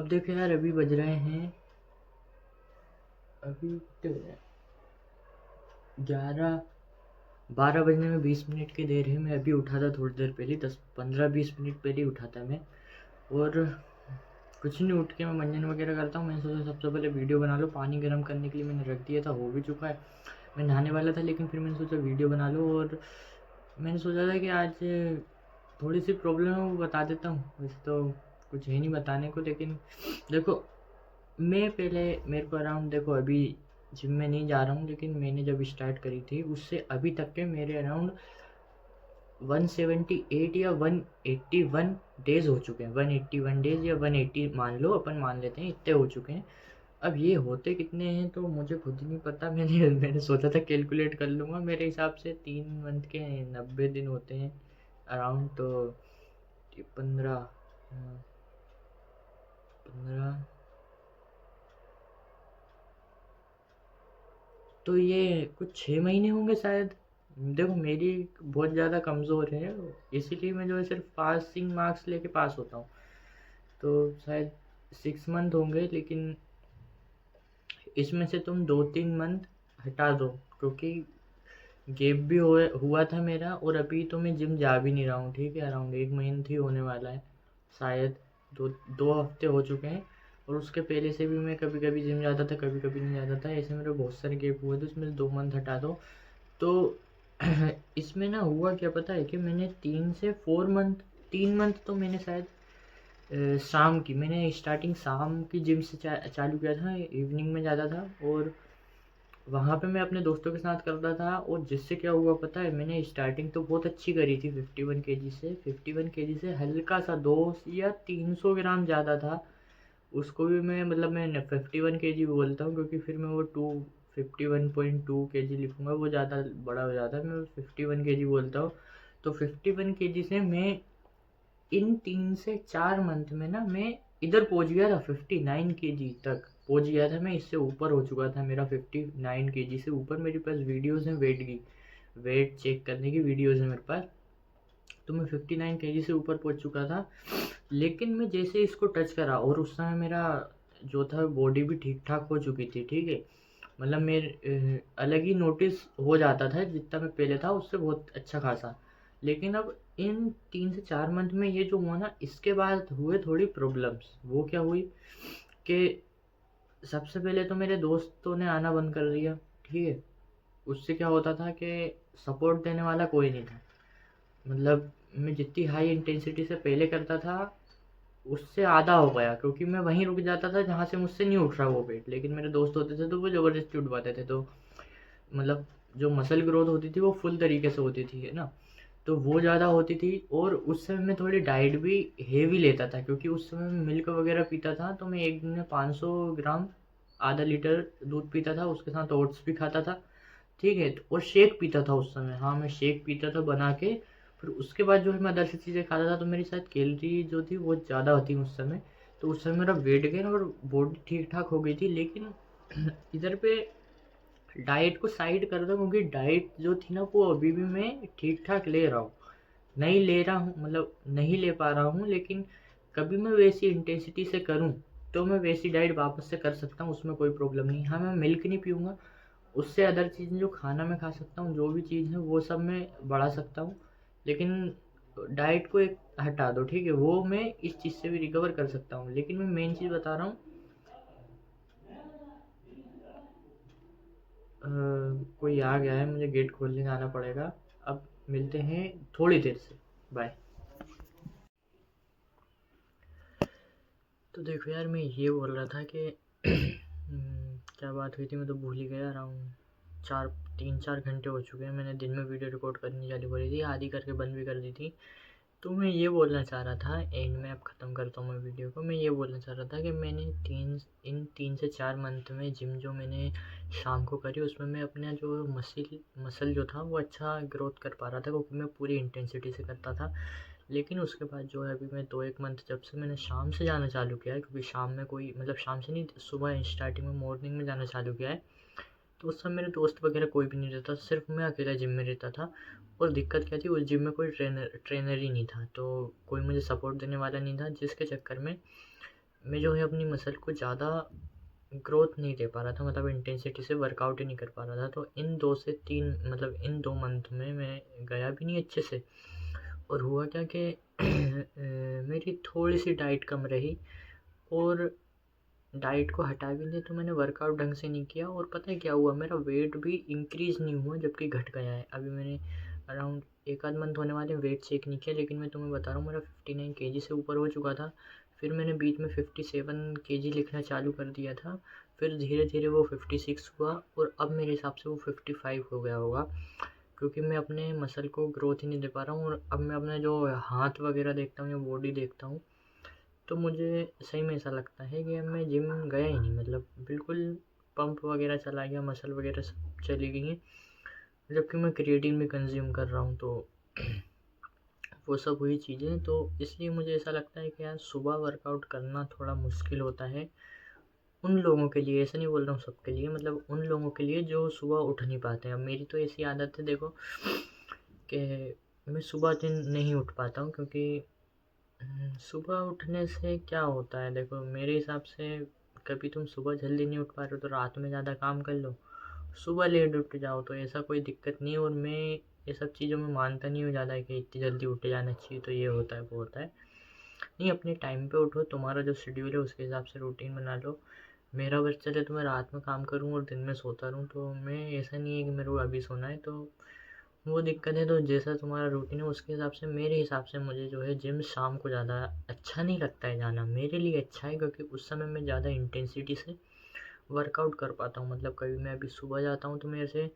अब देखो यार, अभी बज रहे हैं, अभी कितने बज रहे हैं, 12 बजने में 20 मिनट की देर है। मैं अभी उठा था थोड़ी देर पहले, 10-15-20 मिनट पहले उठा था मैं। और कुछ नहीं, उठ के मैं मंजन वगैरह करता हूँ। मैंने सोचा सबसे पहले वीडियो बना लो। पानी गर्म करने के लिए मैंने रख दिया था, हो भी चुका है। मैं नहाने वाला था, लेकिन फिर मैंने सोचा वीडियो बना लो। और मैंने सोचा था कि आज थोड़ी सी प्रॉब्लम है वो बता देता हूँ। वैसे तो कुछ है नहीं बताने को, लेकिन देखो, मैं पहले, मेरे को अराउंड, देखो अभी जिम में नहीं जा रहा हूँ, लेकिन मैंने जब स्टार्ट करी थी उससे अभी तक के मेरे अराउंड 178 या 181 डेज हो चुके हैं। 181 डेज या 180 मान लो, अपन मान लेते हैं, इतने हो चुके हैं। अब ये होते कितने हैं तो मुझे खुद ही नहीं पता। मैंने सोचा था कैलकुलेट कर लूँगा। मेरे हिसाब से 3 मंथ के 90 दिन होते हैं अराउंड। तो 15 15, तो ये कुछ 6 महीने होंगे शायद। देखो मेरी बहुत ज़्यादा कमज़ोर है, इसीलिए मैं जो है सिर्फ पासिंग मार्क्स लेके पास होता हूँ। तो शायद 6 मंथ होंगे, लेकिन इसमें से तुम 2-3 मंथ हटा दो, क्योंकि गैप भी हुआ था मेरा। और अभी तो मैं जिम जा भी नहीं रहा हूँ, ठीक है। अराउंड 1 महीना ही होने वाला है शायद, 2 हफ्ते हो चुके हैं। और उसके पहले से भी मैं कभी कभी जिम जाता था, कभी कभी नहीं जाता था। ऐसे मेरे बहुत सारे गैप हुए थे, उसमें से 2 मंथ हटा दो तो इसमें ना हुआ क्या पता है कि मैंने 3 से 4 मंथ, 3 मंथ तो मैंने शायद शाम की, मैंने स्टार्टिंग शाम की जिम से चालू किया था। इवनिंग में जाता था और वहाँ पे मैं अपने दोस्तों के साथ करता था। और जिससे क्या हुआ पता है, मैंने स्टार्टिंग तो बहुत अच्छी करी थी 51 केजी से। 51 केजी से हल्का सा 200 या 300 ग्राम ज़्यादा था। उसको भी मैं, मतलब मैं 51 केजी बोलता हूँ, क्योंकि फिर मैं वो 51.2 केजी लिखूँगा, वो ज़्यादा बड़ा हो जाता है। मैं 51 केजी बोलता हूँ। तो 51 केजी से मैं इन 3 से 4 मंथ में ना, मैं इधर पहुंच गया था, 59 केजी तक पहुंच गया था मैं। इससे ऊपर हो चुका था मेरा, 59 केजी से ऊपर। मेरे पास वीडियोस हैं वेट चेक करने की वीडियोस हैं मेरे पास। तो मैं 59 केजी से ऊपर पहुंच चुका था। लेकिन मैं जैसे इसको टच करा, और उस समय मेरा जो था बॉडी भी ठीक ठाक हो चुकी थी, ठीक है। मतलब मेरे अलग ही नोटिस हो जाता था, जितना मैं पहले था उससे बहुत अच्छा खासा। लेकिन अब इन 3 से 4 मंथ में ये जो हुआ ना, इसके बाद हुए थोड़ी प्रॉब्लम्स। वो क्या हुई कि सबसे पहले तो मेरे दोस्तों ने आना बंद कर दिया, ठीक है। उससे क्या होता था कि सपोर्ट देने वाला कोई नहीं था। मतलब मैं जितनी हाई इंटेंसिटी से पहले करता था, उससे आधा हो गया, क्योंकि मैं वहीं रुक जाता था जहाँ से मुझसे नहीं उठ रहा वो वेट। लेकिन मेरे दोस्त होते थे तो वो ज़बरदस्ती उठवाते थे। तो मतलब जो मसल ग्रोथ होती थी वो फुल तरीके से होती थी, है ना। तो वो ज़्यादा होती थी। और उस समय मैं थोड़ी डाइट भी हेवी लेता था, क्योंकि उस समय मैं मिल्क वगैरह पीता था। तो मैं एक दिन में 500 ग्राम, आधा लीटर दूध पीता था, उसके साथ ओट्स भी खाता था, ठीक है। और शेक पीता था उस समय, हाँ मैं शेक पीता था बना के। फिर उसके बाद जो है मैं अदर से चीज़ें खाता था। तो मेरी शायद कैलोरी जो थी वो ज़्यादा होती उस समय। तो उस समय मेरा वेट गेन और बॉडी ठीक ठाक हो गई थी। लेकिन इधर पे डाइट को साइड कर दो, क्योंकि डाइट जो थी ना वो अभी भी मैं ठीक ठाक ले रहा हूँ। नहीं ले रहा हूँ, मतलब नहीं ले पा रहा हूँ, लेकिन कभी मैं वैसी इंटेंसिटी से करूँ तो मैं वैसी डाइट वापस से कर सकता हूँ, उसमें कोई प्रॉब्लम नहीं। हाँ मैं मिल्क नहीं पीऊँगा, उससे अदर चीज़ें जो खाना मैं खा सकता हूँ, जो भी चीज़ है वो सब मैं बढ़ा सकता हूँ। लेकिन डाइट को एक हटा दो, ठीक है, वो मैं इस चीज़ से भी रिकवर कर सकता हूँ। लेकिन मैं मेन चीज़ बता रहा हूँ, कोई आ गया है, मुझे गेट खोलने जाना पड़ेगा। अब मिलते हैं थोड़ी देर से, बाय। तो देखो यार, मैं ये बोल रहा था कि क्या बात हुई थी मैं तो भूल ही गया। अराउंड 3-4 घंटे हो चुके हैं, मैंने दिन में वीडियो रिकॉर्ड करनी चालू करी थी, आधी करके बंद भी कर दी थी। तो मैं ये बोलना चाह रहा था, एंड में अब ख़त्म करता हूँ मैं वीडियो को। मैं ये बोलना चाह रहा था कि मैंने इन 3 से 4 मंथ में जिम जो मैंने शाम को करी, उसमें मैं अपना जो मसल जो था वो अच्छा ग्रोथ कर पा रहा था, क्योंकि मैं पूरी इंटेंसिटी से करता था। लेकिन उसके बाद जो है, अभी मैं 2-1 मंथ जब से मैंने शाम से जाना चालू किया है, क्योंकि शाम में कोई, मतलब शाम से नहीं, सुबह स्टार्टिंग में मॉर्निंग में जाना चालू किया है। तो उस समय मेरे दोस्त वगैरह कोई भी नहीं रहता, सिर्फ मैं अकेला जिम में रहता था। और दिक्कत क्या थी, उस जिम में कोई ट्रेनर ट्रेनर ही नहीं था, तो कोई मुझे सपोर्ट देने वाला नहीं था, जिसके चक्कर में मैं जो है अपनी मसल को ज़्यादा ग्रोथ नहीं दे पा रहा था, मतलब इंटेंसिटी से वर्कआउट ही नहीं कर पा रहा था। तो इन 2 से 3 मतलब इन 2 मंथ में मैं गया भी नहीं अच्छे से, और हुआ क्या कि मेरी थोड़ी-सी डाइट कम रही, और डाइट को हटा भी दिया तो मैंने वर्कआउट ढंग से नहीं किया, और पता है क्या हुआ, मेरा वेट भी इंक्रीज़ नहीं हुआ जबकि घट गया है। अभी मैंने अराउंड 1 आध मंथ होने वाले वेट चेक नहीं किया, लेकिन मैं तुम्हें बता रहा हूँ मेरा 59 केजी से ऊपर हो चुका था। फिर मैंने बीच में 57 केजी लिखना चालू कर दिया था, फिर धीरे-धीरे वो 56 हुआ, और अब मेरे हिसाब से वो 55 हो गया होगा, क्योंकि मैं अपने मसल को ग्रोथ ही नहीं दे पा रहा हूँ। और अब मैं अपना जो हाथ वगैरह देखता हूँ या बॉडी देखता हूँ, तो मुझे सही में ऐसा लगता है कि अब मैं जिम गया ही नहीं, मतलब बिल्कुल पंप वगैरह चला गया, मसल वगैरह सब चली गई हैं, जबकि मैं क्रिएटिन भी कंज्यूम कर रहा हूँ। तो वो सब हुई चीज़ें, तो इसलिए मुझे ऐसा लगता है कि यार सुबह वर्कआउट करना थोड़ा मुश्किल होता है उन लोगों के लिए, ऐसा नहीं बोल रहा हूँ सबके लिए, मतलब उन लोगों के लिए जो सुबह उठ नहीं पाते हैं। अब मेरी तो ऐसी आदत है देखो कि मैं सुबह दिन नहीं उठ पाता हूँ, क्योंकि सुबह उठने से क्या होता है, देखो मेरे हिसाब से कभी तुम सुबह जल्दी नहीं उठ पा रहे हो तो रात में ज़्यादा काम कर लो, सुबह लेट उठ जाओ तो ऐसा कोई दिक्कत नहीं है। और मैं ये सब चीज़ों में मानता नहीं हूँ ज़्यादा कि इतनी जल्दी उठ जाना चाहिए तो ये होता है वो होता है। नहीं, अपने टाइम पे उठो, तुम्हारा जो शेड्यूल है उसके हिसाब से रूटीन बना लो। मेरा बस चले तो मैं रात में काम करूँ और दिन में सोता रहूँ, तो मैं ऐसा नहीं है कि मेरे को अभी सोना है, तो वो दिक्कत है। तो जैसा तुम्हारा रूटीन है उसके हिसाब से, मेरे हिसाब से मुझे जो है जिम शाम को ज़्यादा अच्छा नहीं लगता है जाना। मेरे लिए अच्छा है क्योंकि उस समय मैं ज़्यादा इंटेंसिटी से वर्कआउट कर पाता हूँ। मतलब कभी मैं अभी सुबह जाता हूँ तो मैं ऐसे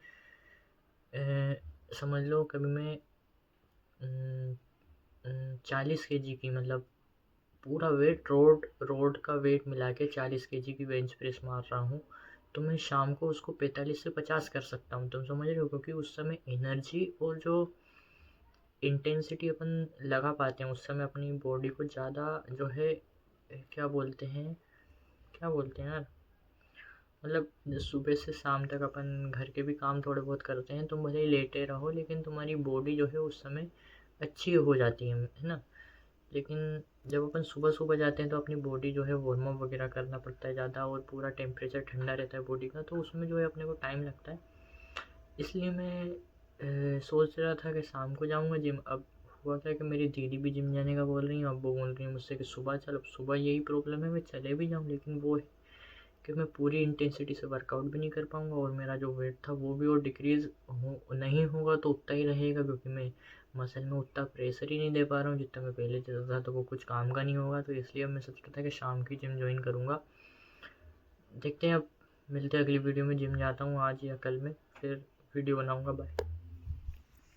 समझ लो कभी मैं 40 kg की, मतलब पूरा वेट रोड रोड का वेट मिला के 40 kg की बेंच प्रेस मार रहा हूँ, तो मैं शाम को उसको 45 से 50 कर सकता हूँ। तुम समझ रहे हो, क्योंकि उस समय एनर्जी और जो इंटेंसिटी अपन लगा पाते हैं उस समय अपनी बॉडी को ज़्यादा जो है, क्या बोलते हैं, क्या बोलते हैं यार, मतलब सुबह से शाम तक अपन घर के भी काम थोड़े बहुत करते हैं, तुम भले ही लेटे रहो लेकिन तुम्हारी बॉडी जो है उस समय अच्छी हो जाती है ना। लेकिन जब अपन सुबह सुबह जाते हैं तो अपनी बॉडी जो है वार्म अप वगैरह करना पड़ता है ज़्यादा, और पूरा टेम्परेचर ठंडा रहता है बॉडी का, तो उसमें जो है अपने को टाइम लगता है। इसलिए मैं सोच रहा था कि शाम को जाऊंगा जिम। अब हुआ क्या कि मेरी दीदी भी जिम जाने का बोल रही है, अब वो बोल रही है मुझसे कि सुबह चल। अब सुबह यही प्रॉब्लम है, मैं चले भी जाऊँ लेकिन वो है कि मैं पूरी इंटेंसिटी से वर्कआउट भी नहीं कर पाऊंगा, और मेरा जो वेट था वो भी और डिक्रीज़ हो नहीं होगा तो उतना ही रहेगा, क्योंकि मैं मसल में उतना प्रेशर ही नहीं दे पा रहा हूँ जितना मैं पहले देता था, तो वो कुछ काम का नहीं होगा। तो इसलिए अब मैं सोच रहा था कि शाम की जिम ज्वाइन करूँगा। देखते हैं, अब मिलते हैं अगली वीडियो में। जिम जाता हूँ आज या कल में, फिर वीडियो बनाऊँगा। बाय।